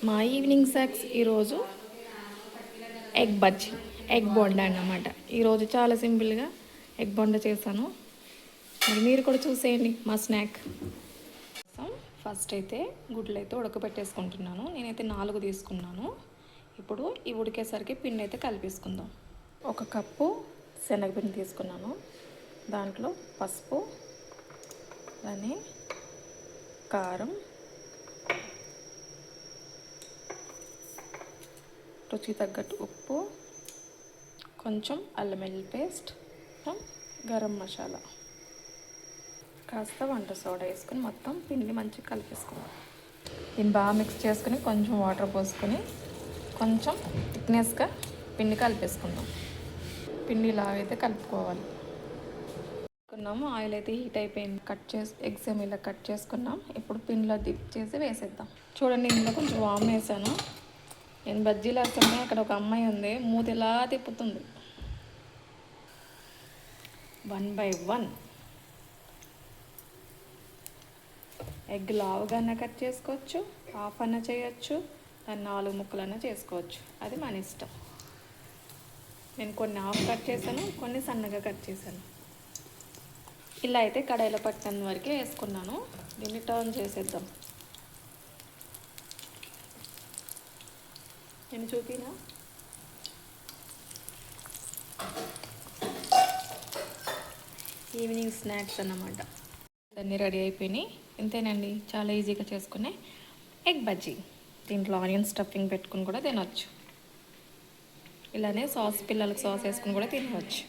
మా evening snacks ఈరోజు egg bajji, egg bonda అన్నమాట. ఈరోజు చాలా సింపుల్గా ఎగ్ బోండా చేశాను. మరి మీరు కూడా చూసేయండి మా స్నాక్. ఫస్ట్ అయితే గుడ్లు అయితే ఉడకబెట్టేసుకుంటున్నాను. నేనైతే 4 తీసుకున్నాను. ఇప్పుడు ఈ ఉడికేసరికి పిండి అయితే కలిపేసుకుందాం. 1 కప్పు శనగపిండి తీసుకున్నాను. దాంట్లో పసుపు, అలానే కారం, రుచి తగ్గట్టు ఉప్పు, కొంచెం అల్లం వెల్లుల్లి పేస్ట్, గరం మసాలా, కాస్త వంట సోడా వేసుకొని మొత్తం పిండి మంచిగా కలిపేసుకోవాలి. దీన్ని బాగా మిక్స్ చేసుకుని కొంచెం వాటర్ పోసుకొని కొంచెం థిక్నెస్గా పిండి కలిపేసుకుందాం. పిండి ఇలాగైతే కలుపుకోవాలి. ఆయిల్ అయితే హీట్ అయిపోయింది. ఎగ్స్ ఏమి ఇలా కట్ చేసుకున్నాం. ఇప్పుడు పిండిలో డిప్ చేసి వేసేద్దాం. చూడండి, ఇందులో కొంచెం వామ్ వేసాను. నేను బజ్జీలు వేస్తుంటే అక్కడ ఒక అమ్మాయి ఉంది, మూతి ఎలా తిప్పుతుంది. 1 by 1 ఎగ్ లావుగానే కట్ చేసుకోవచ్చు, హాఫ్ అన్న చేయొచ్చు, దాన్ని 4 ముక్కలన్నా చేసుకోవచ్చు. అది మన ఇష్టం. నేను కొన్ని హాఫ్ కట్ చేశాను, కొన్ని సన్నగా కట్ చేశాను. ఇలా అయితే కడాయిలో పట్టినంత వరకే వేసుకున్నాను. దీన్ని టర్న్ చేసేద్దాం. నేను చూపినా ఈవినింగ్ స్నాక్స్ అన్నమాట. అన్నీ రెడీ అయిపోయినాయి. ఇంతేనండి, చాలా ఈజీగా చేసుకునే ఎగ్ బజ్జీ. దీంట్లో ఆనియన్ స్టఫింగ్ పెట్టుకుని కూడా తినవచ్చు. ఇలానే పిల్లలకు సాస్ వేసుకుని కూడా తినవచ్చు.